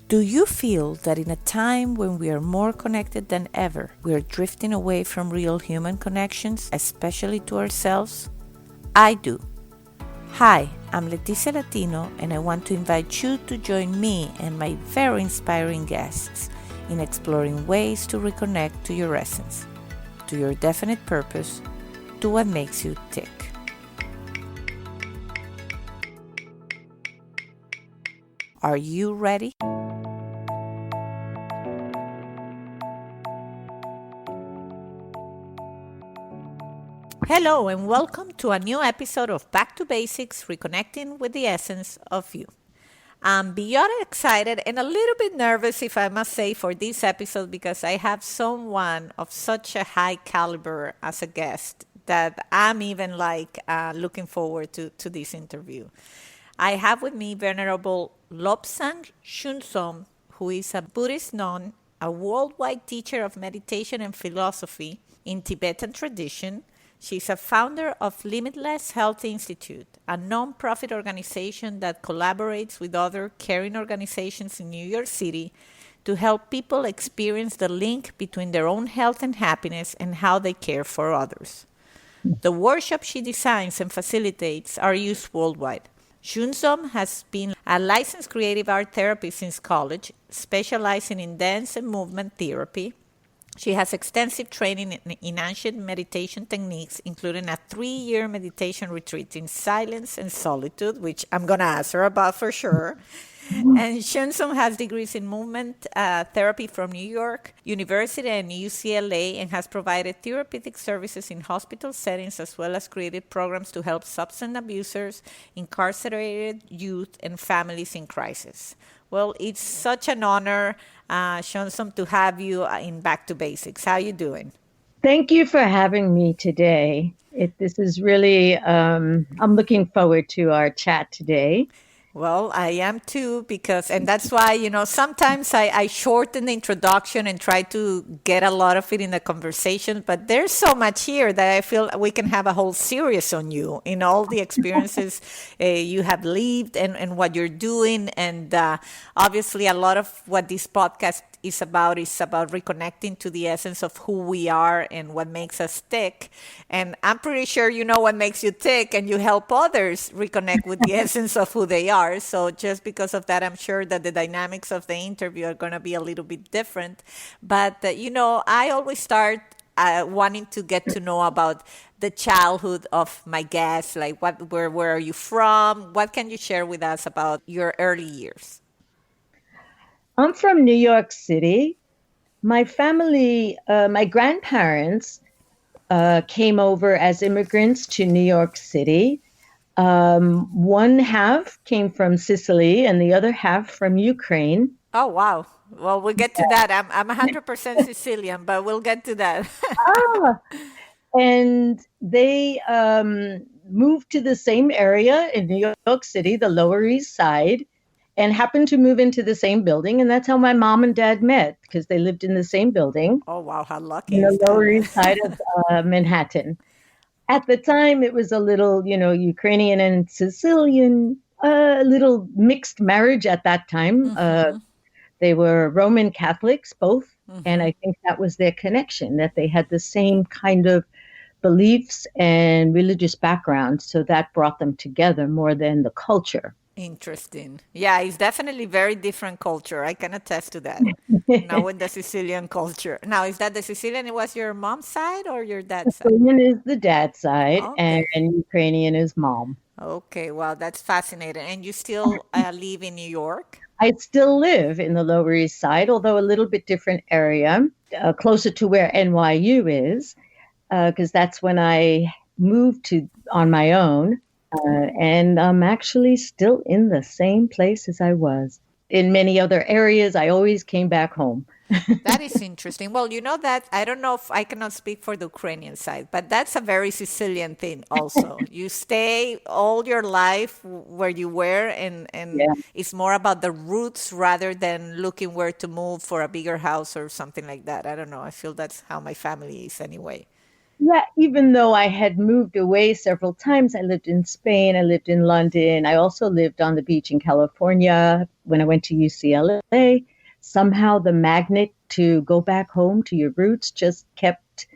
Do you feel that in a time when we are more connected than ever, we are drifting away from real human connections, especially to ourselves? I do. Hi, I'm Leticia Latino, and I want to invite you to join me and my very inspiring guests in exploring ways to reconnect to your essence, to your definite purpose, to what makes you tick. Are you ready? Hello and welcome to a new episode of Back to Basics, Reconnecting with the Essence of You. I'm beyond excited and a little bit nervous, if I must say, for this episode because I have someone of such a high caliber as a guest that I'm even looking forward to this interview. I have with me Venerable Lobsang Chunzom, who is a Buddhist nun, a worldwide teacher of meditation and philosophy in Tibetan tradition. She's a founder of Limitless Health Institute, a non-profit organization that collaborates with other caring organizations in New York City to help people experience the link between their own health and happiness and how they care for others. The workshops she designs and facilitates are used worldwide. Chunzom has been a licensed creative art therapist since college, specializing in dance and movement therapy. She has extensive training in ancient meditation techniques, including a 3-year meditation retreat in silence and solitude, which I'm going to ask her about for sure. And Chunzom has degrees in movement therapy from New York University and UCLA and has provided therapeutic services in hospital settings as well as created programs to help substance abusers, incarcerated youth, and families in crisis. Well, it's such an honor, Chunzom, to have you in Back to Basics. How are you doing? Thank you for having me today. This is really, I'm looking forward to our chat today. Well, I am too, and that's why, sometimes I shorten the introduction and try to get a lot of it in the conversation, but there's so much here that I feel we can have a whole series on you in all the experiences you have lived and what you're doing. And obviously, a lot of what this podcast is about reconnecting to the essence of who we are and what makes us tick. And I'm pretty sure you know what makes you tick and you help others reconnect with the essence of who they are. So just because of that, I'm sure that the dynamics of the interview are going to be a little bit different. But, I always start wanting to get to know about the childhood of my guests, like where are you from? What can you share with us about your early years? I'm from New York City. My family, my grandparents came over as immigrants to New York City. One half came from Sicily and the other half from Ukraine. Oh, wow. Well, we'll get to that. I'm 100% Sicilian, but we'll get to that. And they moved to the same area in New York City, the Lower East Side, and happened to move into the same building. And that's how my mom and dad met, because they lived in the same building. Oh, wow. How lucky in is the Lower that? East Side of Manhattan. At the time, it was a little, Ukrainian and Sicilian, little mixed marriage at that time. They were Roman Catholics, both. And I think that was their connection, that they had the same kind of beliefs and religious backgrounds. So that brought them together more than the culture. Interesting. Yeah, it's definitely very different culture. I can attest to that. Now with the Sicilian culture. Now, is that the Sicilian, it was your mom's side or your dad's side? Sicilian is the dad's side, Okay. and Ukrainian is mom. Okay, wow, that's fascinating. And you still live in New York? I still live in the Lower East Side, although a little bit different area, closer to where NYU is, because that's when I moved on my own. And I'm actually still in the same place as I was. In many other areas, I always came back home. That is interesting. Well, that I don't know if I cannot speak for the Ukrainian side, but that's a very Sicilian thing also. You stay all your life where you were, and Yeah. it's more about the roots rather than looking where to move for a bigger house or something like that. I don't know. I feel that's how my family is anyway. Yeah, even though I had moved away several times, I lived in Spain, I lived in London, I also lived on the beach in California when I went to UCLA. Somehow the magnet to go back home to your roots just kept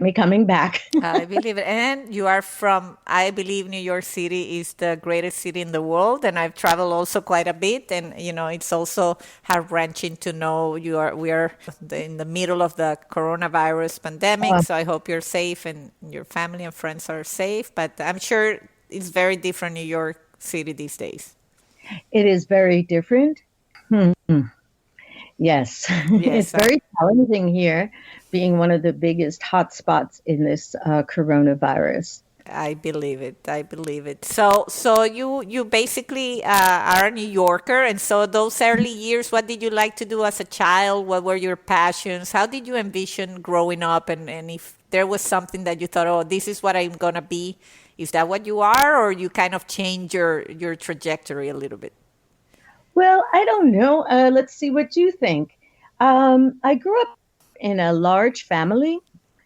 me coming back. I believe it. And you are from, I believe New York City is the greatest city in the world. And I've traveled also quite a bit. And, it's also heart-wrenching to know we are in the middle of the coronavirus pandemic. Uh, So I hope you're safe and your family and friends are safe. But I'm sure it's very different New York City these days. it is very different. Hmm. Yes, it's Yes, very challenging here, being one of the biggest hotspots in this coronavirus. I believe it. I believe it. So you basically are a New Yorker, and so those early years, what did you like to do as a child? What were your passions? How did you envision growing up? And if there was something that you thought, oh, this is what I'm gonna be, is that what you are, or you kind of change your trajectory a little bit? Well, I don't know. Let's see what you think. I grew up in a large family,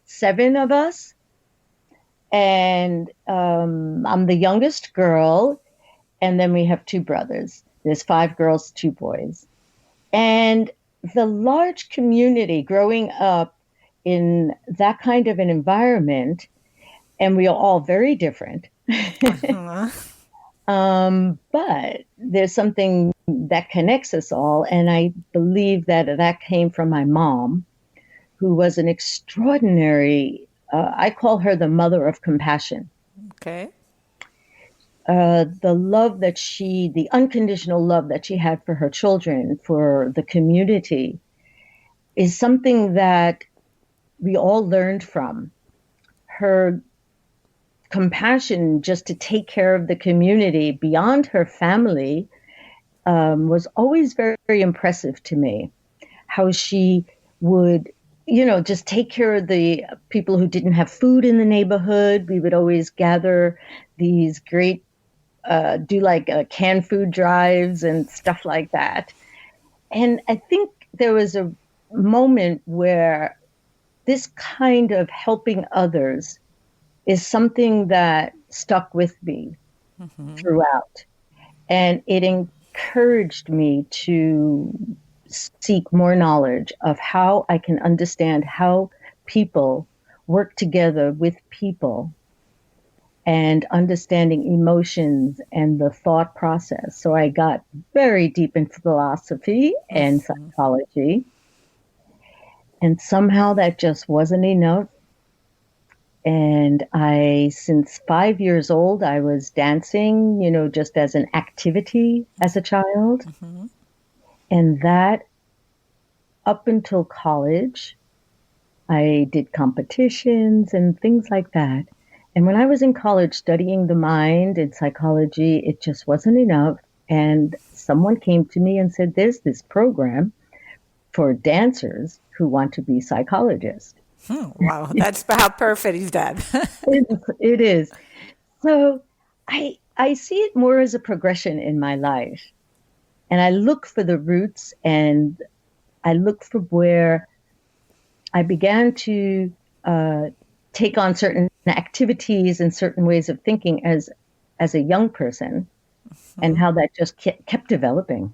seven of us, and I'm the youngest girl, and then we have two brothers. There's five girls, two boys. And the large community growing up in that kind of an environment, and we are all very different. But there's something that connects us all, and I believe that that came from my mom, who was an extraordinary, I call her the mother of compassion. Okay. The unconditional love that she had for her children, for the community, is something that we all learned from. Her compassion just to take care of the community beyond her family was always very, very impressive to me. How she would, just take care of the people who didn't have food in the neighborhood. We would always gather these great, do like canned food drives and stuff like that. And I think there was a moment where this kind of helping others is something that stuck with me throughout. And it encouraged me to seek more knowledge of how I can understand how people work together with people and understanding emotions and the thought process. So I got very deep in philosophy and psychology. And somehow that just wasn't enough. And since 5 years old, I was dancing, just as an activity as a child. And that up until college, I did competitions and things like that. And when I was in college studying the mind and psychology, it just wasn't enough. And someone came to me and said, there's this program for dancers who want to be psychologists. Wow, that's how perfect is that? It is. So I see it more as a progression in my life. And I look for the roots, and I look for where I began to take on certain activities and certain ways of thinking as a young person, and how that just kept developing.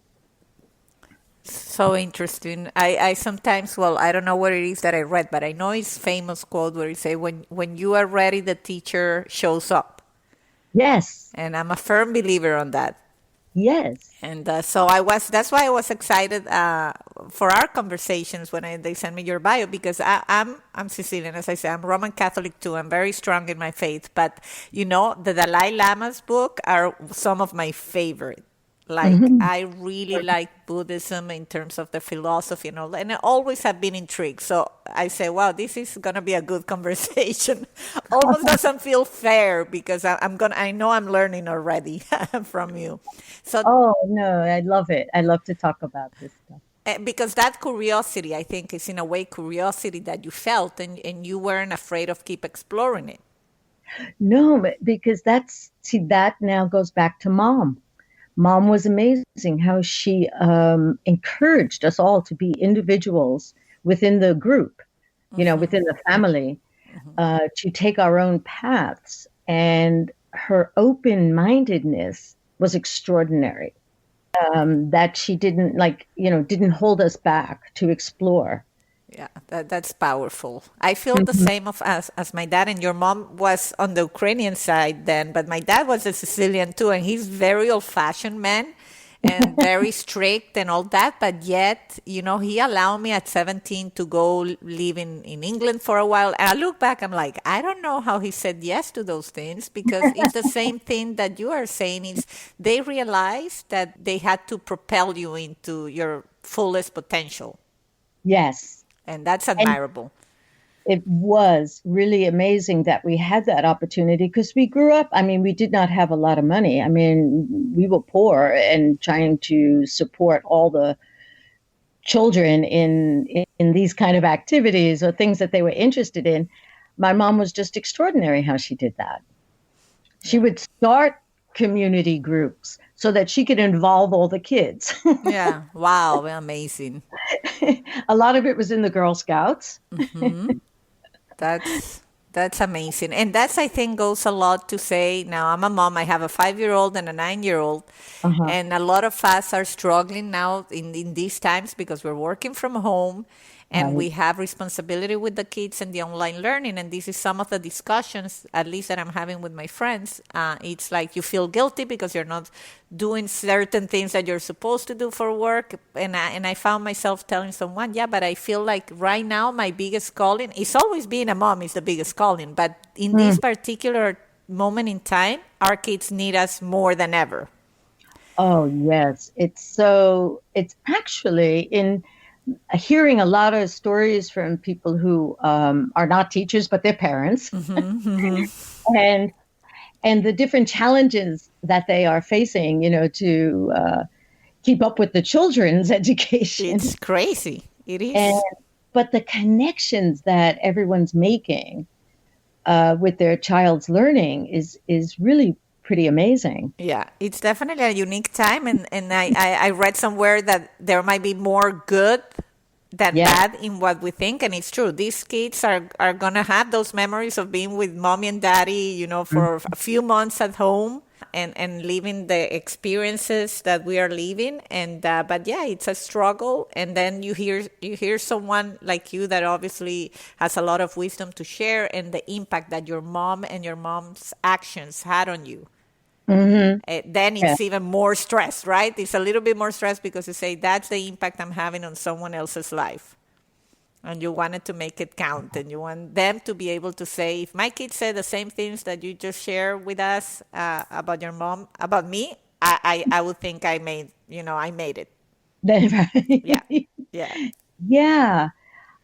So interesting. I sometimes, well, I don't know what it is that I read, but I know it's famous quote where it say, when you are ready, the teacher shows up. Yes, And I'm a firm believer on that. yes. And so that's why I was excited for our conversations when they sent me your bio, because I'm Sicilian, as I say, I'm Roman Catholic too. I'm very strong in my faith, but the Dalai Lama's book are some of my favorite. Like, I really like Buddhism in terms of the philosophy and all that, and I always have been intrigued. So I say, wow, this is gonna be a good conversation. Almost doesn't feel fair because I know I'm learning already from you. So Oh, no, I love it. I love to talk about this stuff. because that curiosity, I think, is in a way curiosity that you felt, and you weren't afraid of keep exploring it. No, because that now goes back to mom. Mom was amazing how she encouraged us all to be individuals within the group, within the family. to take our own paths. And her open-mindedness was extraordinary. That she didn't didn't hold us back to explore. Yeah, that's powerful. I feel the Mhm. same of as my dad, and your mom was on the Ukrainian side then, but my dad was a Sicilian too, and he's very old-fashioned man and very strict and all that. But yet, he allowed me at 17 to go live in England for a while. And I look back, I'm like, I don't know how he said yes to those things because it's the same thing that you are saying. Is they realized that they had to propel you into your fullest potential. Yes. And that's And admirable. it was really amazing that we had that opportunity because we grew up. I mean, we did not have a lot of money. I mean, we were poor and trying to support all the children in these kind of activities or things that they were interested in. My mom was just extraordinary how she did that. She Yeah. would start community groups so that she could involve all the kids. Yeah. Wow. Amazing. A lot of it was in the Girl Scouts. That's that's amazing. And that's I think goes a lot to say now I'm a mom. I have a 5-year-old and a 9-year-old. Uh-huh. And a lot of us are struggling now in these times because we're working from home and Right. we have responsibility with the kids and the online learning. And this is some of the discussions, at least that I'm having with my friends. It's like you feel guilty because you're not doing certain things that you're supposed to do for work. And I found myself telling someone, yeah, but I feel like right now my biggest calling is always being a mom is the biggest calling. But in this Mm. particular moment in time, our kids need us more than ever. Oh, yes. It's actually in hearing a lot of stories from people who are not teachers, but they're parents, and the different challenges that they are facing, to keep up with the children's education. It's crazy. It And is. but the connections that everyone's making with their child's learning is really pretty amazing. Yeah, it's definitely a unique time. And I read somewhere that there might be more good than Yeah. bad in what we think. And it's true. These kids are going to have those memories of being with mommy and daddy, for a few months at home and living the experiences that we are living. But yeah, it's a struggle. And then you hear someone like you that obviously has a lot of wisdom to share and the impact that your mom and your mom's actions had on you. Hmm. Then Yeah. it's even more stress, right? It's a little bit more stress because you say that's the impact I'm having on someone else's life. And you wanted to make it count. And you want them to be able to say, if my kids say the same things that you just share with us about your mom, about me, I would think I made it. Yeah. Right. Yeah. Yeah.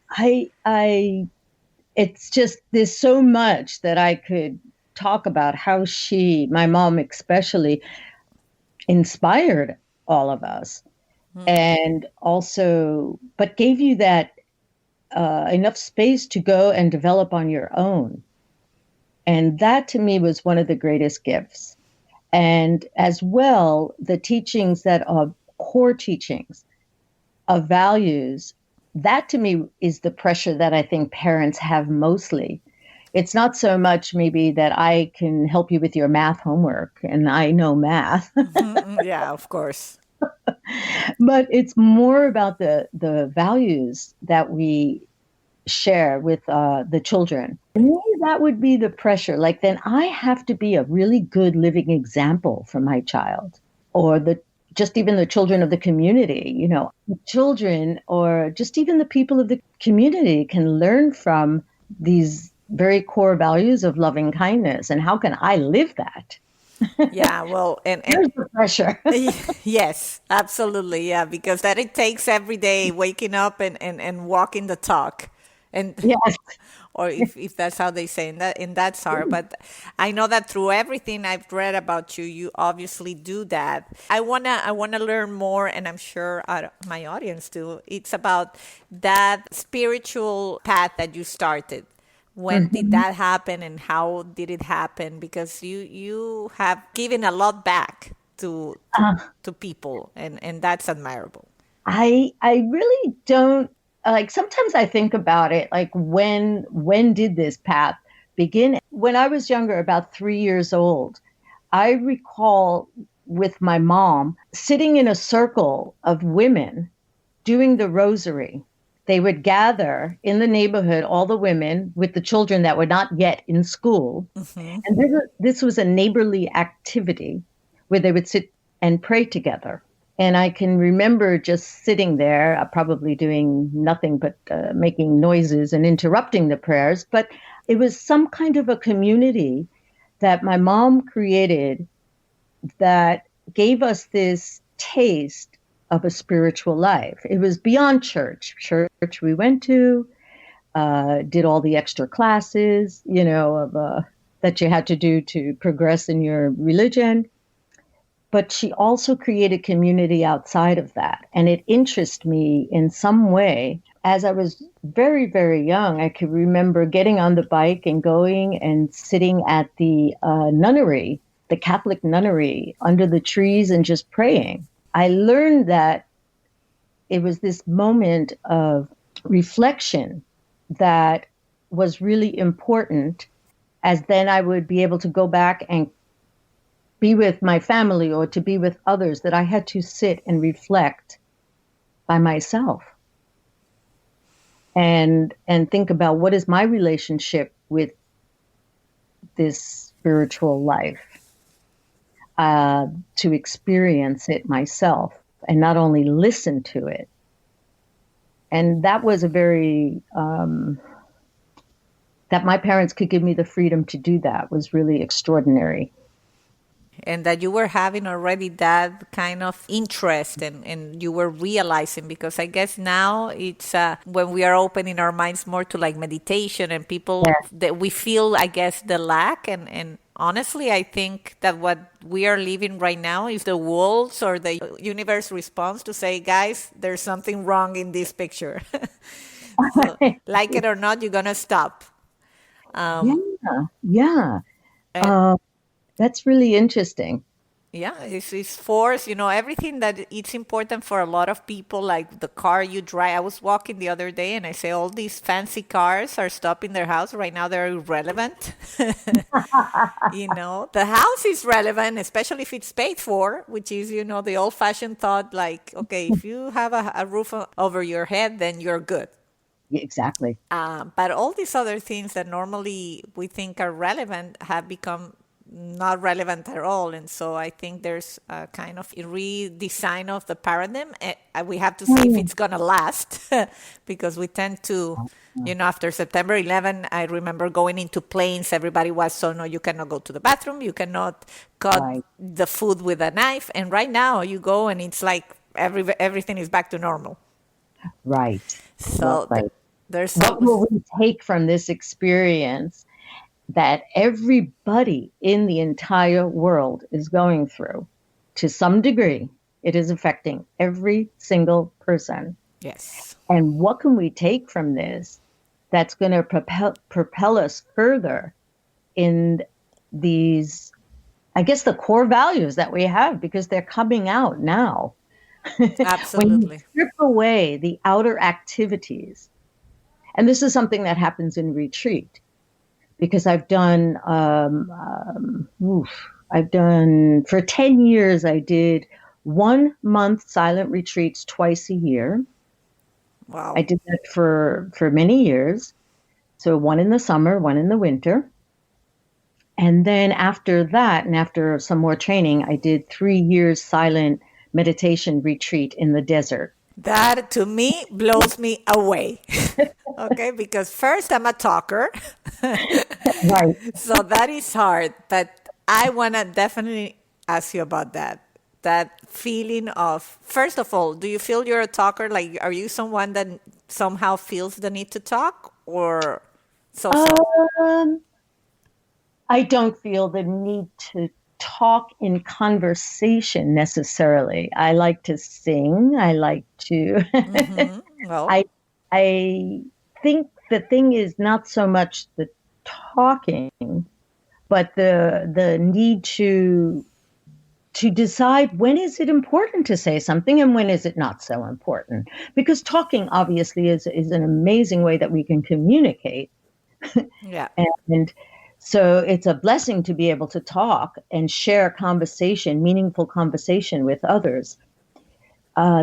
I it's just there's so much that I could talk about how my mom especially, inspired all of us, and also, but gave you that enough space to go and develop on your own. And that to me was one of the greatest gifts. And as well, the teachings that are core teachings of values, that to me is the pressure that I think parents have mostly. It's not so much maybe that I can help you with your math homework and I know math, Yeah, of course. but it's more about the values that we share with the children. And maybe that would be the pressure. Like, then I have to be a really good living example for my child, or just even the children of the community. Children or just even the people of the community can learn from these very core values of loving kindness. And how can I live that? Yeah, well, and There's the pressure. yes, absolutely. Yeah, because that it takes every day waking up and walking the talk. And Yes. or if that's how they say in that SAR. But I know that through everything I've read about you, you obviously do that. I wanna learn more, and I'm sure my audience too. It's about that spiritual path that you started. When did Mhm. that happen, and how did it happen? Because you have given a lot back to to, Uh, to people, and that's admirable. I really don't. like sometimes I think about it, like when did this path begin? When I was younger, about 3 years old, I recall with my mom sitting in a circle of women doing the rosary. They would gather in the neighborhood, all the women with the children that were not yet in school. Hmm. And this was a neighborly activity where they would sit and pray together. And I can remember just sitting there, probably doing nothing but making noises and interrupting the prayers. But it was some kind of a community that my mom created that gave us this taste of a spiritual life. It was beyond church. Church we went to, did all the extra classes, that you had to do to progress in your religion. But she also created community outside of that. And it interested me in some way. As I was very, very young, I could remember getting on the bike and going and sitting at the nunnery, the Catholic nunnery, under the trees and just praying. I learned that it was this moment of reflection that was really important, as then I would be able to go back and be with my family or to be with others, that I had to sit and reflect by myself and think about what is my relationship with this spiritual life, to experience it myself and not only listen to it. And that was a very, that my parents could give me the freedom to do that was really extraordinary. And that you were having already that kind of interest, and you were realizing, because I guess now it's when we are opening our minds more to like meditation and people, Yeah. that we feel, I guess, the lack. And honestly, I think that what we are living right now is the world's or the universe response to say, guys, there's something wrong in this picture. So like it or not, you're going to stop. Yeah, yeah. And Uh, that's really interesting. yeah, it's force, everything that it's important for a lot of people, like the car you drive. I was walking the other day and I say all these fancy cars are stopping their house. Right now they're irrelevant. The house is relevant, especially if it's paid for, which is, the old fashioned thought like, okay, if you have a roof over your head, then you're good. Yeah, exactly. But all these other things that normally we think are relevant have become not relevant at all. And so I think there's a kind of a redesign of the paradigm. We have to see if it's going to last because we tend to, after September 11, I remember going into planes. Everybody was so, no, you cannot go to the bathroom. You cannot cut Right, the food with a knife. And right now you go and it's like everything is back to normal. right, So right. there's What so, will we take from this experience that everybody in the entire world is going through? To some degree, it is affecting every single person. yes. And what can we take from this that's going to propel us further in these, I guess, the core values that we have, because they're coming out now. When you Absolutely. strip away the outer activities, and this is something that happens in retreat, because I've done for 10 years, I did 1 month silent retreats twice a year. I Wow. did that for many years. So one in the summer, one in the winter. And then after that, and after some more training, I did 3 years silent meditation retreat in the desert. That to me blows me away. Okay, because first I'm a talker. Right. So that is hard, but I want to definitely ask you about that. That feeling of, first of all, do you feel you're a talker? Like, are you someone that somehow feels the need to talk, or so so? Um, I don't feel the need to talk in conversation necessarily. I like to sing. I like to. Well, I I think the thing is not so much the talking, but the need to to decide when is it important to say something and when is it not so important. Because talking obviously is an amazing way that we can communicate. Yeah. And so it's a blessing to be able to talk and share conversation, meaningful conversation with others.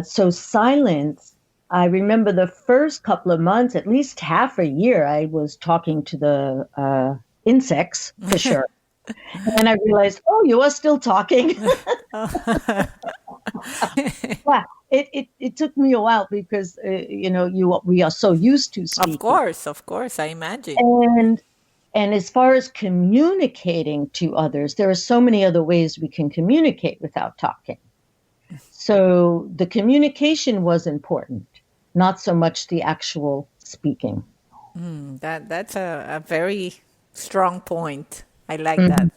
So silence, I remember the first couple of months, at least half a year, I was talking to the insects for sure. And then I realized, oh, you are still talking. Wow. It took me a while because, we are so used to speaking. Of course, I imagine. And as far as communicating to others, there are so many other ways we can communicate without talking. So the communication was important, not so much the actual speaking. That's a very strong point. I like that.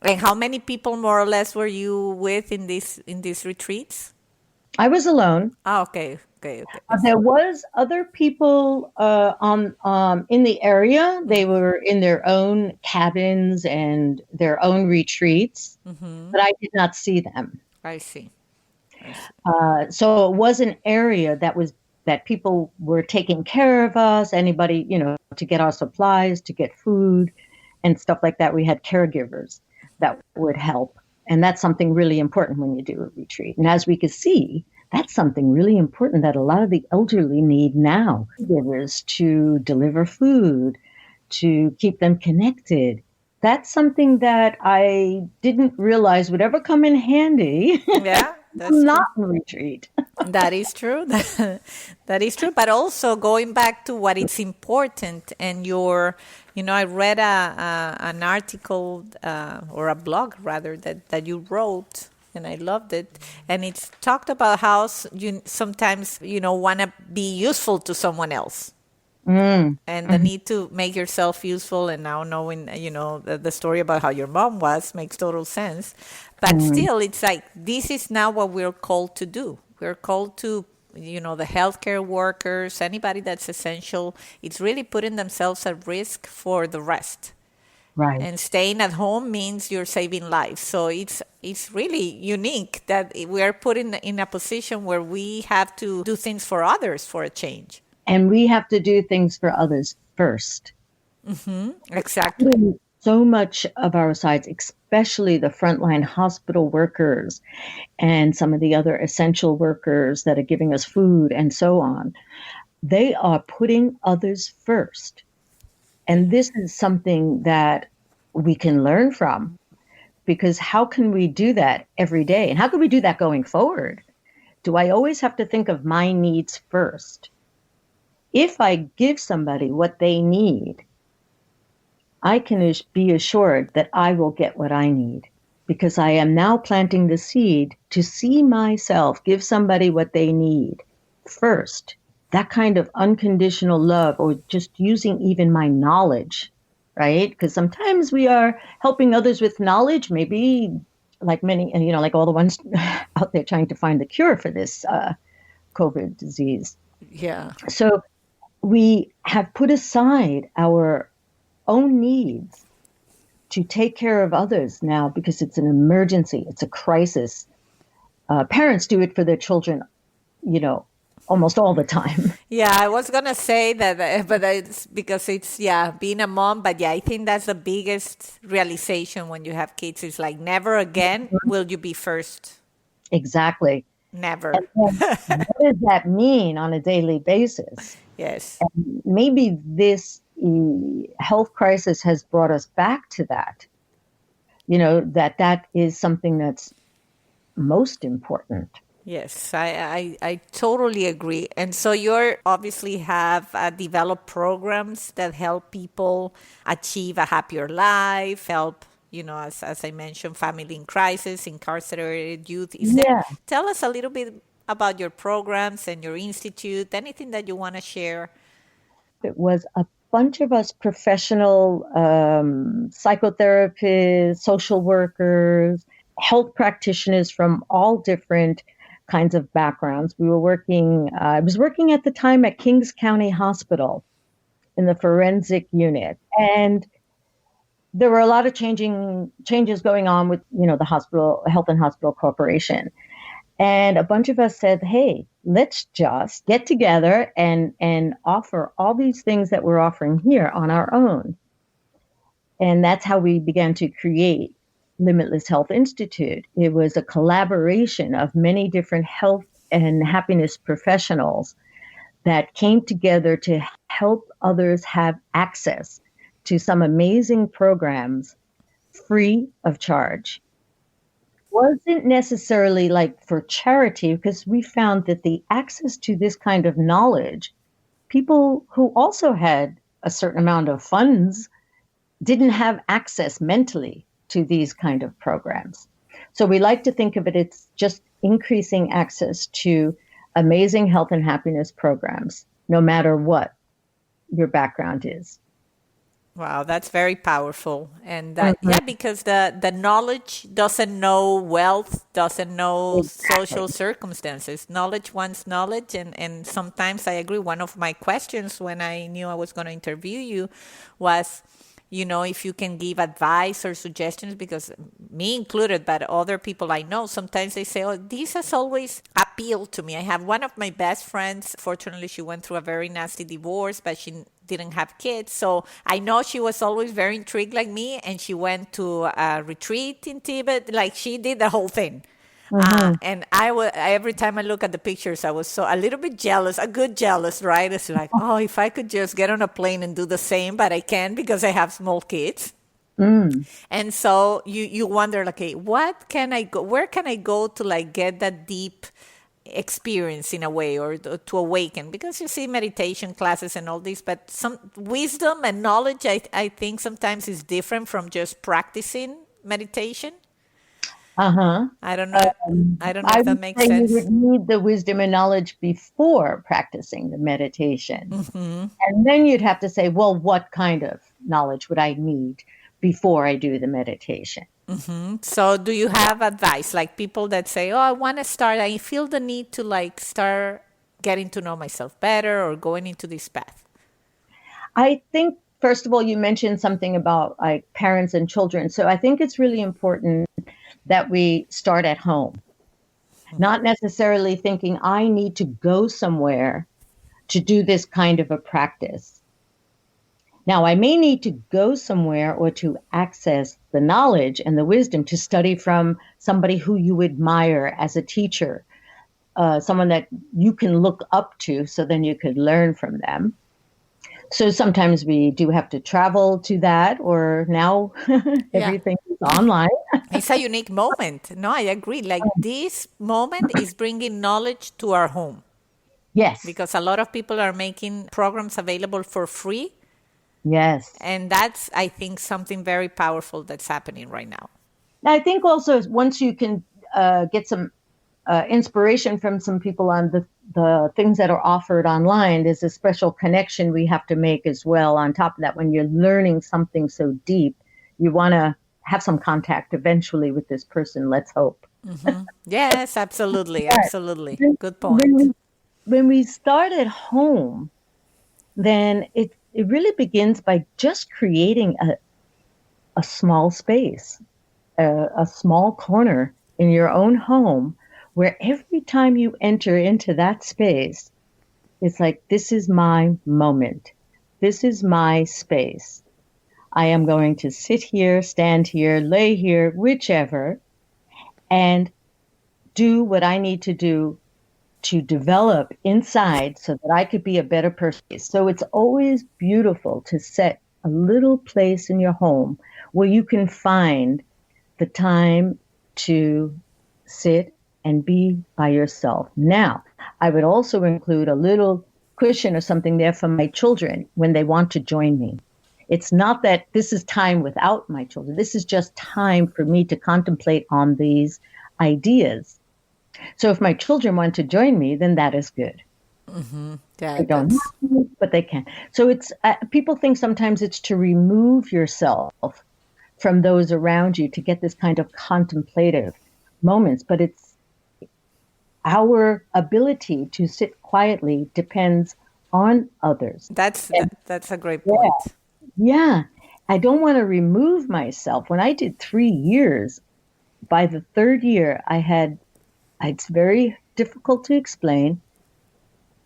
And how many people more or less were you with in these retreats? I was alone. Oh, okay. There was other people in the area. They were in their own cabins and their own retreats, but I did not see them. I see. So it was an area that people were taking care of us. Anybody, to get our supplies, to get food, and stuff like that. We had caregivers that would help, and that's something really important when you do a retreat. And as we could see, that's something really important that a lot of the elderly need now. Caregivers to deliver food, to keep them connected. That's something that I didn't realize would ever come in handy. Yeah, that's not in retreat. That is true. That is true. But also going back to what is important, and I read an article or a blog rather that you wrote, and I loved it. And it's talked about how you sometimes want to be useful to someone else. And the need to make yourself useful. And now knowing, the story about how your mom was makes total sense. But still, it's like, this is now what we're called to do. We're called to, the healthcare workers, anybody that's essential. It's really putting themselves at risk for the rest. Right. And staying at home means you're saving lives. So it's really unique that we are put in a position where we have to do things for others for a change. And we have to do things for others first. Exactly. So much of our sides, especially the frontline hospital workers and some of the other essential workers that are giving us food and so on, they are putting others first. And this is something that we can learn from, because how can we do that every day? And how can we do that going forward? Do I always have to think of my needs first? If I give somebody what they need, I can be assured that I will get what I need, because I am now planting the seed to see myself give somebody what they need first. That kind of unconditional love, or just using even my knowledge, right? Because sometimes we are helping others with knowledge, maybe like many, like all the ones out there trying to find the cure for this COVID disease. Yeah. So we have put aside our own needs to take care of others now because it's an emergency. It's a crisis. Parents do it for their children, almost all the time. Yeah, I was going to say that, but it's because it's, being a mom. But I think that's the biggest realization when you have kids. It's like, never again will you be first. Exactly. Never. What does that mean on a daily basis? Yes. And maybe this health crisis has brought us back to that, that is something that's most important. Yes, I totally agree. And so you obviously have developed programs that help people achieve a happier life, help, as I mentioned, family in crisis, incarcerated youth. Tell us a little bit about your programs and your institute, anything that you want to share. It was a bunch of us professional psychotherapists, social workers, health practitioners from all different kinds of backgrounds. We were working, I was working at the time at Kings County Hospital in the forensic unit. And there were a lot of changes going on with, the hospital, Health and Hospital Corporation. And a bunch of us said, hey, let's just get together and offer all these things that we're offering here on our own. And that's how we began to create Limitless Health Institute. It was a collaboration of many different health and happiness professionals that came together to help others have access to some amazing programs free of charge. Wasn't necessarily like for charity, because we found that the access to this kind of knowledge, people who also had a certain amount of funds didn't have access mentally to these kind of programs. So we like to think of it, it's just increasing access to amazing health and happiness programs, no matter what your background is. Wow, that's very powerful. And that, yeah, because the knowledge doesn't know wealth, doesn't know social circumstances. Knowledge wants knowledge. And sometimes I agree. One of my questions when I knew I was going to interview you was, if you can give advice or suggestions, because me included, but other people I know, sometimes they say, oh, this has always appealed to me. I have one of my best friends. Fortunately, she went through a very nasty divorce, but she didn't have kids. So I know she was always very intrigued like me, and she went to a retreat in Tibet. Like, she did the whole thing. And every time I look at the pictures, I was so a little bit jealous, a good jealous, right? It's like, oh, if I could just get on a plane and do the same, but I can't because I have small kids. And so you wonder, like, okay, where can I go to like get that deep experience in a way, or to awaken? Because you see meditation classes and all this, but some wisdom and knowledge, I think sometimes is different from just practicing meditation. I don't know. I don't know I if that would makes say sense. you would need the wisdom and knowledge before practicing the meditation. And then you'd have to say, well, what kind of knowledge would I need before I do the meditation? So do you have advice, like people that say, oh, I want to start, I feel the need to like start getting to know myself better or going into this path? I think, first of all, you mentioned something about like parents and children. So I think it's really important that we start at home, not necessarily thinking I need to go somewhere to do this kind of a practice. Now, I may need to go somewhere or to access the knowledge and the wisdom to study from somebody who you admire as a teacher, someone that you can look up to, so then you could learn from them. So sometimes we do have to travel to that, or now everything is online. It's a unique moment. No, I agree. Like, this moment is bringing knowledge to our home. Yes. Because a lot of people are making programs available for free. Yes. And that's, I think, something very powerful that's happening right now. I think also once you can get some inspiration from some people on the things that are offered online, there's a special connection we have to make as well. On top of that, when you're learning something so deep, you want to have some contact eventually with this person, let's hope. Yes, absolutely. Absolutely. Good point. When we start at home, then it really begins by just creating a small space, a small corner in your own home, where every time you enter into that space, it's like, this is my moment. This is my space. I am going to sit here, stand here, lay here, whichever, and do what I need to do to develop inside so that I could be a better person. So it's always beautiful to set a little place in your home where you can find the time to sit and be by yourself. Now, I would also include a little cushion or something there for my children when they want to join me. It's not that this is time without my children. This is just time for me to contemplate on these ideas. So if my children want to join me, then that is good. Yeah, They don't have to, but they can. So it's people think sometimes it's to remove yourself from those around you to get this kind of contemplative moments, but it's our ability to sit quietly depends on others. That's a great point. Yeah. I don't want to remove myself. When I did 3 years, by the third year, it's very difficult to explain,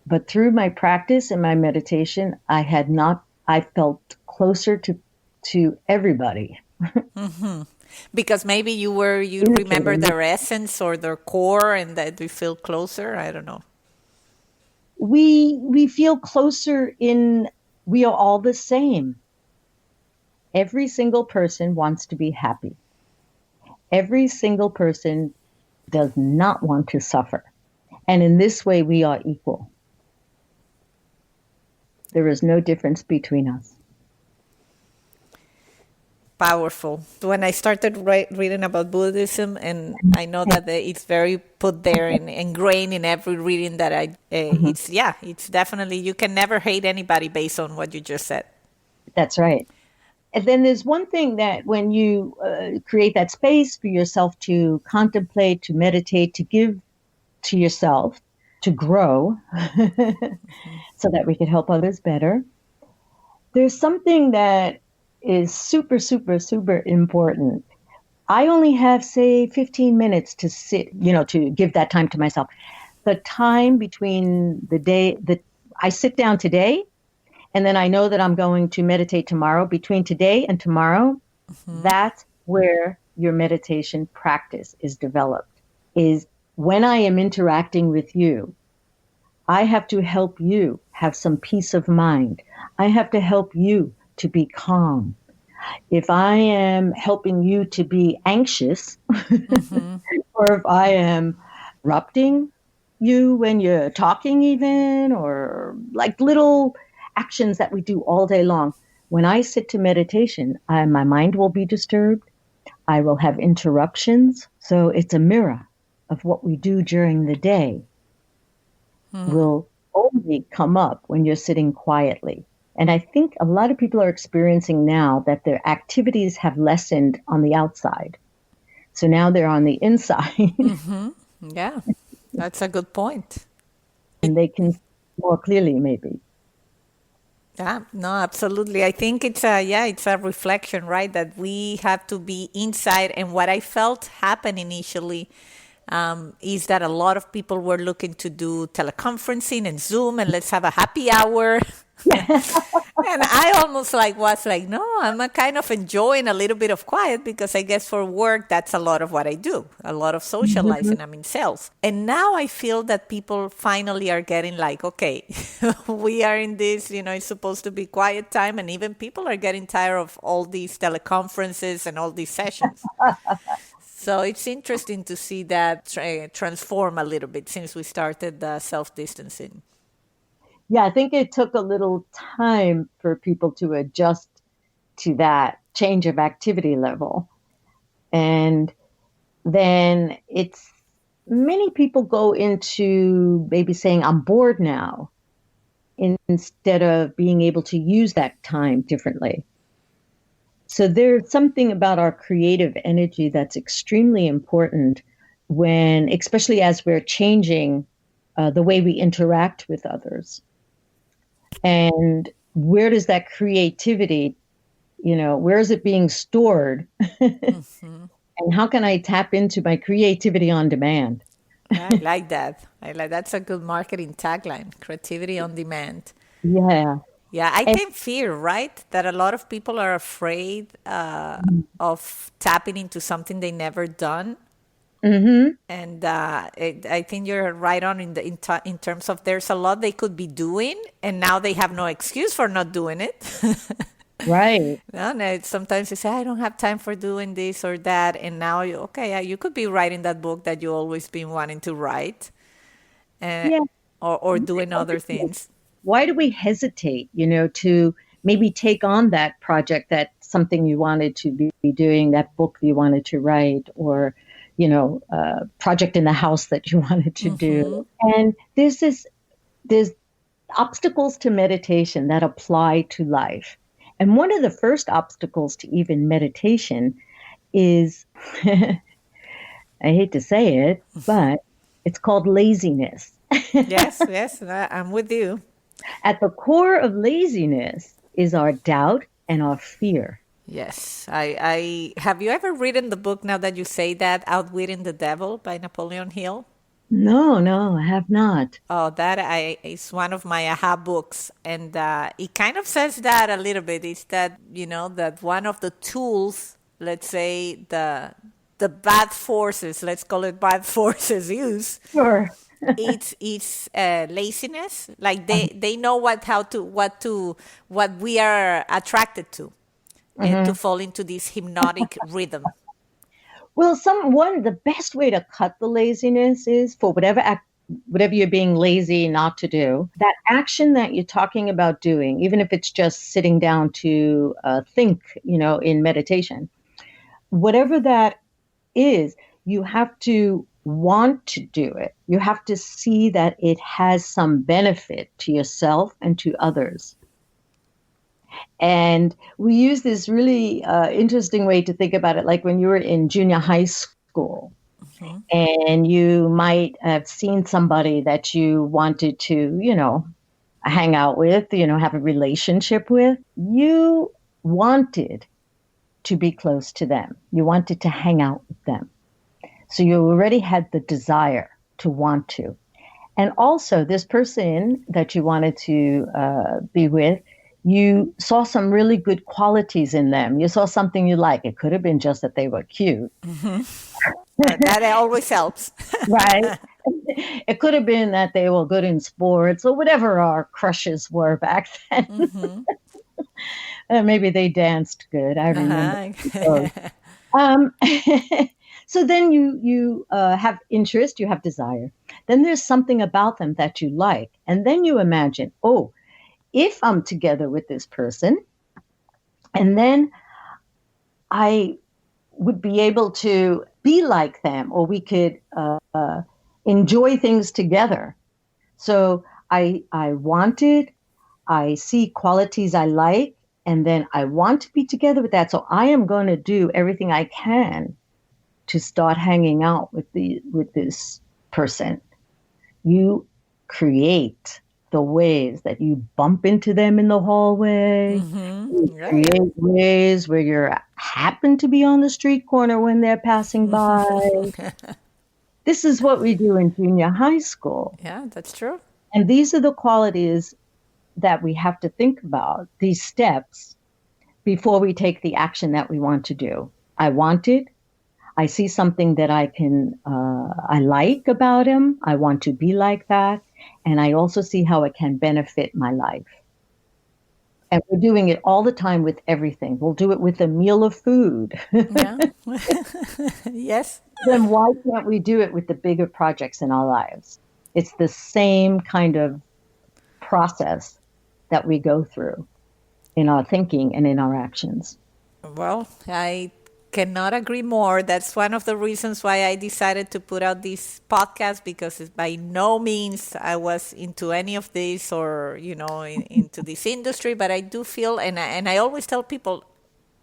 but through my practice and my meditation, I felt closer to everybody. Because maybe you remember Communicating. their essence or their core and that you feel closer. I don't know. We feel closer we are all the same. Every single person wants to be happy. Every single person does not want to suffer. And in this way, we are equal. There is no difference between us. Powerful. When I started reading about Buddhism, and I know that it's very put there and ingrained in every reading that Mhm. it's definitely, you can never hate anybody based on what you just said. That's right. And then there's one thing that when you create that space for yourself to contemplate, to meditate, to give to yourself, to grow, so that we can help others better, there's something that is super, super, super important. I only have, say, 15 minutes to sit, to give that time to myself. The time between the day that I sit down today, and then I know that I'm going to meditate tomorrow, between today and tomorrow, that's where your meditation practice is developed, is when I am interacting with you. I have to help you have some peace of mind. I have to help you to be calm. If I am helping you to be anxious, or if I am interrupting you when you're talking, even, or like little actions that we do all day long, when I sit to meditation, my mind will be disturbed. I will have interruptions. So it's a mirror of what we do during the day will only come up when you're sitting quietly. And I think a lot of people are experiencing now that their activities have lessened on the outside. So now they're on the inside Yeah, that's a good point. and they can see more clearly, maybe. Yeah, no, absolutely. I think it's a reflection, right? That we have to be inside. And what I felt happen initially is that a lot of people were looking to do teleconferencing and Zoom and let's have a happy hour. And I almost was like, no, I'm a kind of enjoying a little bit of quiet because I guess for work, that's a lot of what I do, a lot of Mhm. socializing. I'm in sales. And now I feel that people finally are getting like, okay, we are in this, it's supposed to be quiet time. And even people are getting tired of all these teleconferences and all these sessions. So it's interesting to see that transform a little bit since we started the self-distancing. Yeah, I think it took a little time for people to adjust to that change of activity level. And then many people go into maybe saying, I'm bored now, instead of being able to use that time differently. So there's something about our creative energy that's extremely important especially as we're changing the way we interact with others. And where does that creativity, where is it being stored? And how can I tap into my creativity on demand? I like that. That's a good marketing tagline, creativity on demand. Yeah. Yeah, I And can fear, right? That a lot of people are afraid of tapping into something they never done. hmm And I think you're right on in terms of there's a lot they could be doing, and now they have no excuse for not doing it. right. No, no, sometimes you say, I don't have time for doing this or that. And now you could be writing that book that you always been wanting to write, uh, Yeah. or doing other things. Why do we hesitate, to maybe take on that project, that something you wanted to be doing, that book you wanted to write, or, project in the house that you wanted to do? And there's obstacles to meditation that apply to life. And one of the first obstacles to even meditation is, I hate to say it, but it's called laziness. Yes, yes, I'm with you. At the core of laziness is our doubt and our fear. Yes, I have you ever written the book now that you say that, Outwitting the Devil by Napoleon Hill? No, no, I have not. Oh, that I is one of my aha books, and it kind of says that a little bit. Is that that one of the tools, let's say the bad forces, let's call it bad forces, use Sure. it's laziness. Like they know what we are attracted to, and to Mhm. fall into this hypnotic rhythm. Well, the best way to cut the laziness is for whatever you're being lazy not to do, that action that you're talking about doing, even if it's just sitting down to think, in meditation, whatever that is, you have to want to do it. You have to see that it has some benefit to yourself and to others. And we use this really interesting way to think about it, like when you were in junior high school and you might have seen somebody that you wanted to, hang out with, have a relationship with. You wanted to be close to them, you wanted to hang out with them. So you already had the desire to want to. And also, this person that you wanted to be with, you saw some really good qualities in them. You saw something you like. It could have been just that they were cute, That always helps. right? It could have been that they were good in sports or whatever our crushes were back then. Maybe they danced good. I remember those. Uh-huh. Um, so then you have interest, you have desire. Then there's something about them that you like, and then you imagine, oh, if I'm together with this person, and then I would be able to be like them, or we could enjoy things together. So I wanted, I see qualities I like, and then I want to be together with that. So I am going to do everything I can to start hanging out with this person. You create the ways that you bump into them in the hallway. You Yeah, yeah. create ways where you happen to be on the street corner when they're passing by. This is what we do in junior high school. Yeah, that's true. And these are the qualities that we have to think about, these steps, before we take the action that we want to do. I want it. I see something that I like about him. I want to be like that. And I also see how it can benefit my life. And we're doing it all the time with everything. We'll do it with a meal of food. Yeah. Yes. Then why can't we do it with the bigger projects in our lives? It's the same kind of process that we go through in our thinking and in our actions. Well, I cannot agree more. That's one of the reasons why I decided to put out this podcast, because by no means I was into any of this, or into this industry. But I do feel, and I always tell people,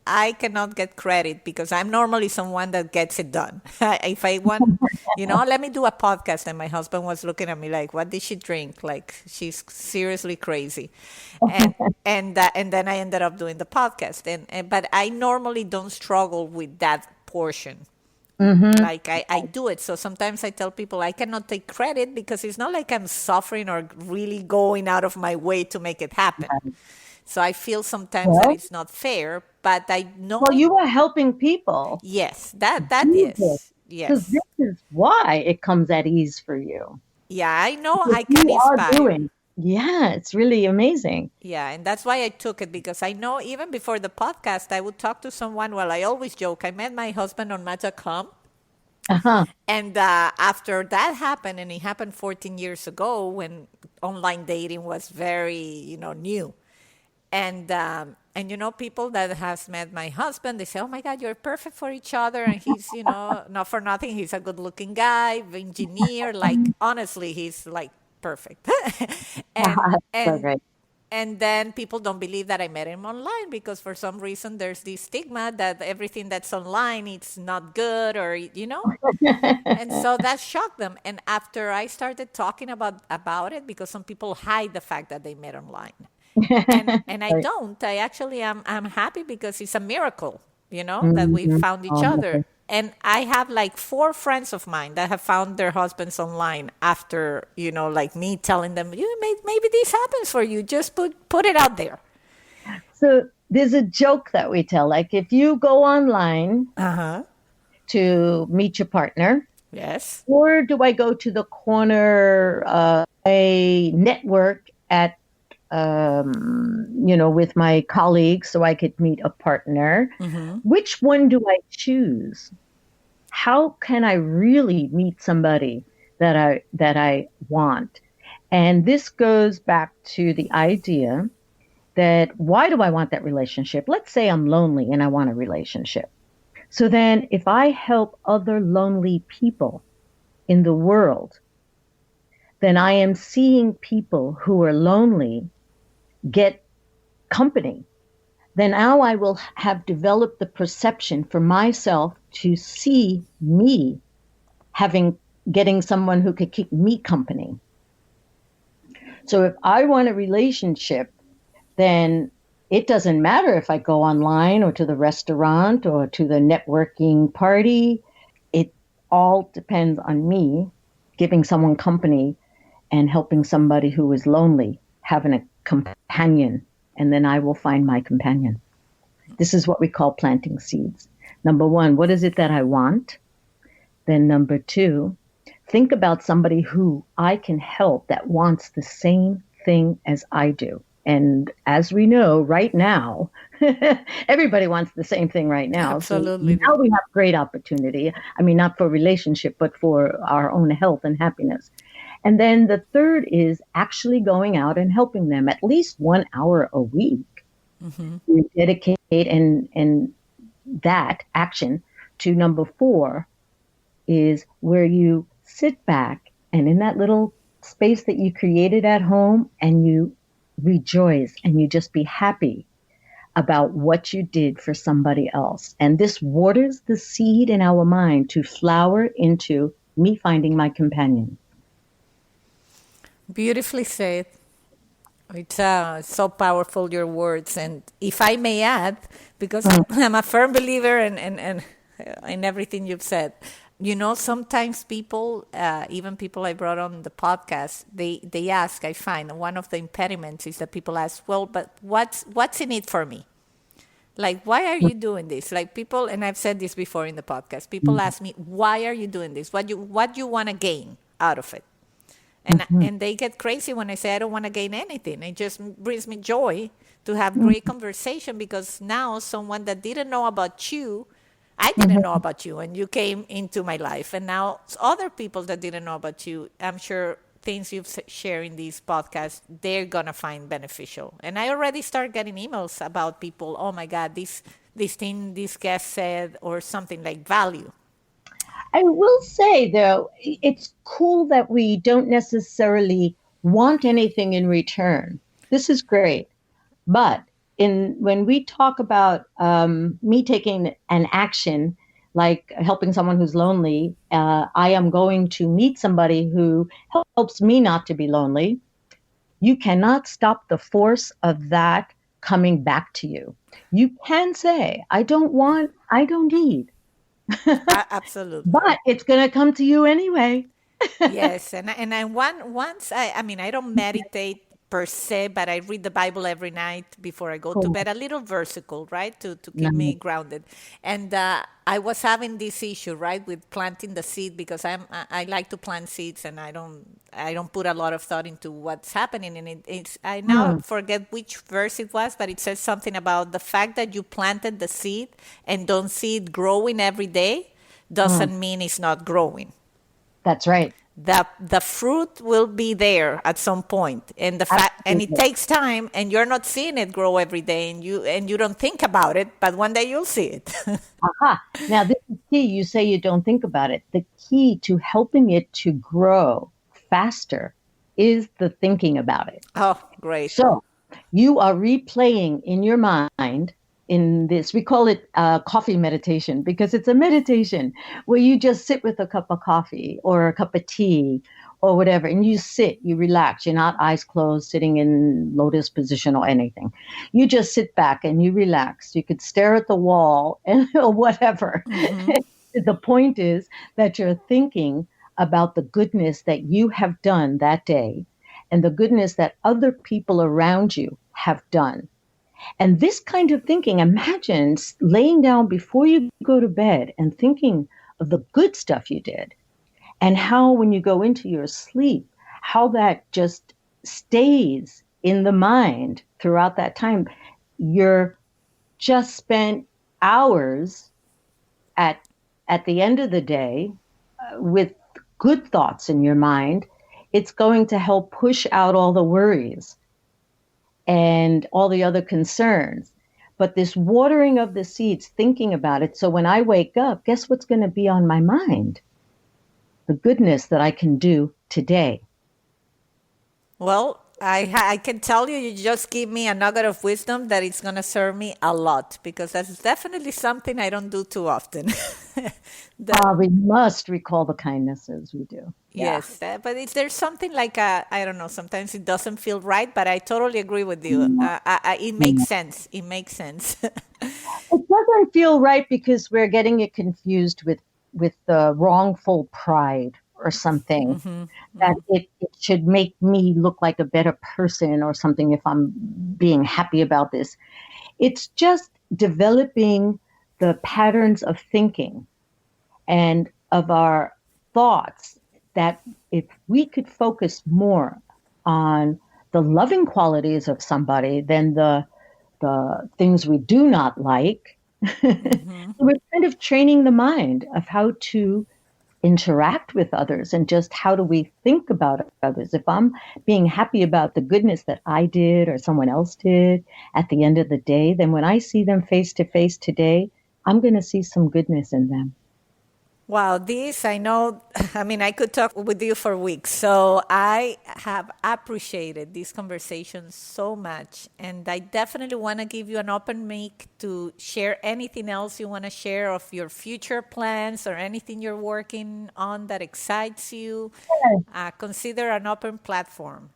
I cannot get credit because I'm normally someone that gets it done. If I want, let me do a podcast, and my husband was looking at me like, "What did she drink? Like she's seriously crazy," and and then I ended up doing the podcast, and but I normally don't struggle with that portion. Mm-hmm. Like I do it. So sometimes I tell people I cannot take credit because it's not like I'm suffering or really going out of my way to make it happen. So I feel sometimes that Well, it's not fair, but I well, know, you are helping people yes, that do this is, because yes. this is why it comes at ease for you. Yeah, I know Because I can you are inspire. doing. Yeah, it's really amazing. Yeah, and that's why I took it, because I know even before the podcast, I would talk to someone. Well, I always joke. I met my husband on Match.com, Uh-huh. and after that happened, and it happened 14 years ago when online dating was very, new. And people that has met my husband, they say, "Oh my God, you're perfect for each other." And he's, not for nothing, he's a good-looking guy, engineer. Like honestly, he's like perfect. and So and great. and then people don't believe that I met him online, because for some reason there's this stigma that everything that's online it's not good, or and so that shocked them. And after I started talking about it, because some people hide the fact that they met online, And I Right. don't. I actually I'm happy because it's a miracle, that we Mhm. found each Oh, other. mother. And I have like 4 friends of mine that have found their husbands online after, like me telling them, maybe this happens for you. Just put it out there. So there's a joke that we tell, like if you go online Uh-huh. to meet your partner, Yes. or do I go to the corner a network at with my colleagues so I could meet a partner? Mm-hmm. Which one do I choose? How can I really meet somebody that I want? And this goes back to the idea that why do I want that relationship? Let's say I'm lonely and I want a relationship. So then if I help other lonely people in the world, then I am seeing people who are lonely get company. Then now I will have developed the perception for myself to see me having getting someone who could keep me company. So if I want a relationship, then it doesn't matter if I go online or to the restaurant or to the networking party. It all depends on me giving someone company and helping somebody who is lonely having a companion. And then I will find my companion. This is what we call planting seeds. Number one, what is it that I want? Then number two, think about somebody who I can help that wants the same thing as I do. And as we know right now, everybody wants the same thing right now. So Absolutely. now we have great opportunity. I mean, not for relationship, but for our own health and happiness. And then the third is actually going out and helping them at least 1 hour a week. Mm-hmm. You dedicate and that action to number four is where you sit back and in that little space that you created at home and you rejoice and you just be happy about what you did for somebody else. And this waters the seed in our mind to flower into me finding my companion. Beautifully said. It's so powerful, your words. And if I may add, because Mm, I'm a firm believer and in everything you've said, sometimes people, even people I brought on the podcast, they ask, I find one of the impediments is that people ask, well, but what's in it for me? Like, why are you doing this? Like people, and I've said this before in the podcast, people mm, ask me, why are you doing this? What you want to gain out of it? And mhm, and they get crazy when I say I don't want to gain anything. It just brings me joy to have mm, great conversation because now someone that didn't know about you, I didn't know mhm. about you, and you came into my life. And now other people that didn't know about you, I'm sure things you've shared in these podcasts, they're gonna find beneficial. And I already start getting emails about people. Oh my God, this thing this guest said, or something like value. I will say, though, it's cool that we don't necessarily want anything in return. This is great. But when we talk about me taking an action, like helping someone who's lonely, I am going to meet somebody who helps me not to be lonely. You cannot stop the force of that coming back to you. You can say, I don't want, I don't need, Absolutely. but it's going to come to you anyway. Yes, and I once I mean I don't meditate per se, but I read the Bible every night before I go to Cool. bed. A little versicle, right, to keep me Nice. grounded. And I was having this issue, right, with planting the seed because I like to plant seeds and I don't put a lot of thought into what's happening. And it's I now Hmm. forget which verse it was, but it says something about the fact that you planted the seed and don't see it growing every day Hmm. doesn't mean it's not growing. That's right. The fruit will be there at some point, and the fact and it Absolutely. takes time, and you're not seeing it grow every day, and you don't think about it, but one day you'll see it. Aha. Now, this is key. You say you don't think about it. The key to helping it to grow faster is the thinking about it. Oh, great. So you are replaying in your mind in this, we call it coffee meditation because it's a meditation where you just sit with a cup of coffee or a cup of tea or whatever, and you sit, you relax. You're not eyes closed, sitting in lotus position or anything. You just sit back and you relax. You could stare at the wall and or whatever. Mm-hmm. The point is that you're thinking about the goodness that you have done that day and the goodness that other people around you have done. And this kind of thinking, imagine laying down before you go to bed and thinking of the good stuff you did, and how when you go into your sleep, how that just stays in the mind throughout that time. You're just spent hours at the end of the day with good thoughts in your mind. It's going to help push out all the worries and all the other concerns. But this watering of the seeds, thinking about it. So when I wake up, guess what's going to be on my mind? The goodness that I can do today. Well, I can tell you, you just give me a nugget of wisdom that it's going to serve me a lot, because that's definitely something I don't do too often. That We must recall the kindnesses we do. Yeah. Yes, but if there's something like I don't know, sometimes it doesn't feel right, but I totally agree with you. It makes sense. It makes sense. It doesn't feel right because we're getting it confused with the wrongful pride or something, that it should make me look like a better person or something if I'm being happy about this. It's just developing the patterns of thinking and of our thoughts, that if we could focus more on the loving qualities of somebody than the things we do not like, we're kind of training the mind of how to interact with others and just how do we think about others. If I'm being happy about the goodness that I did or someone else did at the end of the day, then when I see them face to face today, I'm going to see some goodness in them. Wow, this I know, I mean, I could talk with you for weeks. So I have appreciated this conversation so much. And I definitely want to give you an open mic to share anything else you want to share of your future plans or anything you're working on that excites you. Consider an open platform.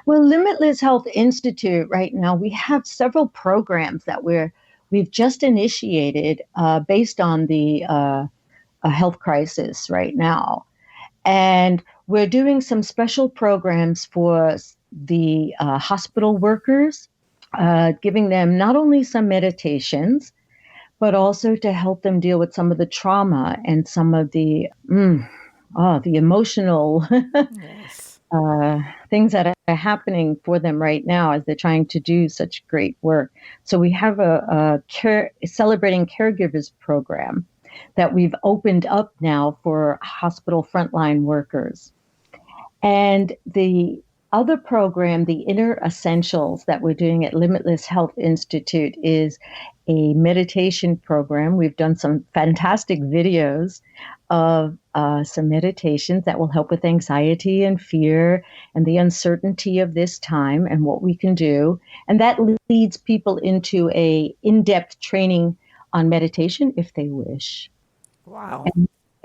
Well, Limitless Health Institute right now, we have several programs that we've just initiated based on the a health crisis right now. And we're doing some special programs for the hospital workers, giving them not only some meditations, but also to help them deal with some of the trauma and some of the emotional Yes. things that are happening for them right now as they're trying to do such great work. So we have a celebrating caregivers program that we've opened up now for hospital frontline workers. And the other program, the Inner Essentials, that we're doing at Limitless Health Institute is a meditation program. We've done some fantastic videos of some meditations that will help with anxiety and fear and the uncertainty of this time and what we can do. And that leads people into a in-depth training on meditation if they wish. Wow.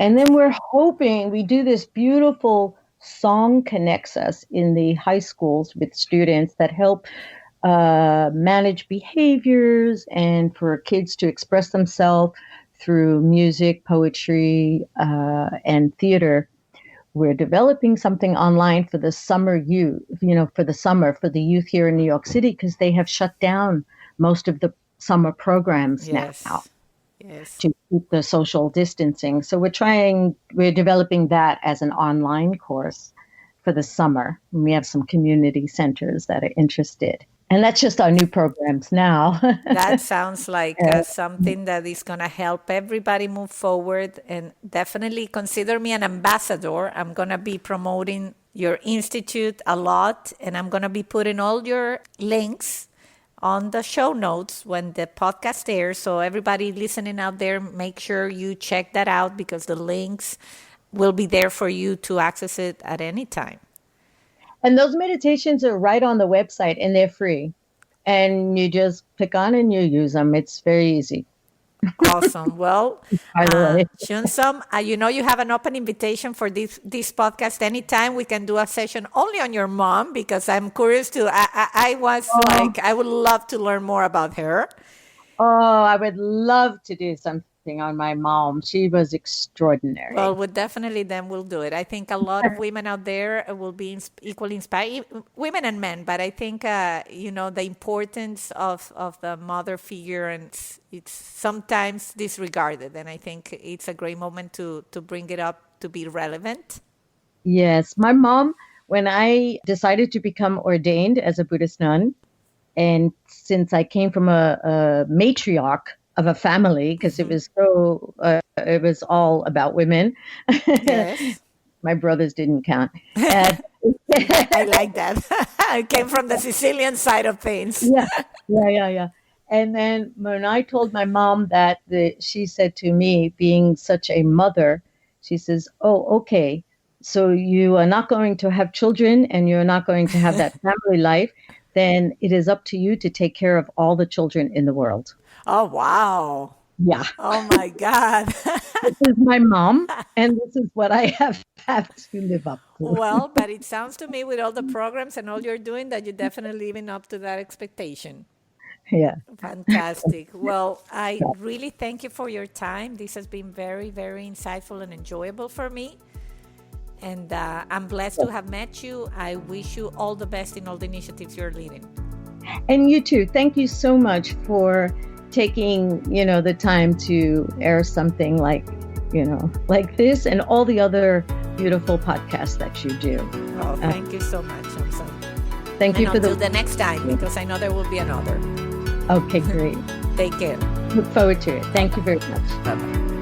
And then we're hoping we do this beautiful song connects us in the high schools with students that help manage behaviors and for kids to express themselves through music, poetry, and theater. We're developing something online for the summer youth, for the youth here in New York City, because they have shut down most of the summer programs now Yes. Yes. to keep the social distancing. So we're developing that as an online course for the summer. And we have some community centers that are interested. And that's just our new programs now. That sounds like something that is going to help everybody move forward. And definitely consider me an ambassador. I'm going to be promoting your institute a lot. And I'm going to be putting all your links on the show notes when the podcast airs. So everybody listening out there, make sure you check that out because the links will be there for you to access it at any time. And those meditations are right on the website and they're free. And you just click on and you use them. It's very easy. Awesome. Well, by the way. Chunzom, you have an open invitation for this podcast. Anytime we can do a session only on your mom because I'm curious to. I was Oh, like, I would love to learn more about her. oh, I would love to do something on my mom. She was Well, extraordinary. we definitely then will do it. I think a lot of women out there will be equally inspired, women and men. But I think the importance of the mother figure, and it's sometimes disregarded. And I think it's a great moment to bring it up to be relevant. Yes, my mom, when I decided to become ordained as a Buddhist nun, and since I came from a matriarch of a family, because it was all about women. Yes, My brothers didn't count. Uh, I like that. I came from the Sicilian side of things. yeah, yeah. And then when I told my mom that, she said to me, being such a mother, she says, "Oh, okay. So you are not going to have children and you're not going to have that family life. Then it is up to you to take care of all the children in the world." Oh, wow. Yeah, Oh, my God. this is my mom, and this is what I have to live up to. Well, but it sounds to me with all the programs and all you're doing that you're definitely living up to that expectation. Yeah. Fantastic. Well, I really thank you for your time. This has been very, very insightful and enjoyable for me. And I'm blessed to have met you. I wish you all the best in all the initiatives you're leading. And you too. Thank you so much for taking, the time to air something like this and all the other beautiful podcasts that you do. Oh, Uh, thank you so much. Thank And you for until the next time, because I know there will be another. Okay, great. Take care. Look forward to it. Thank you very much. Bye bye.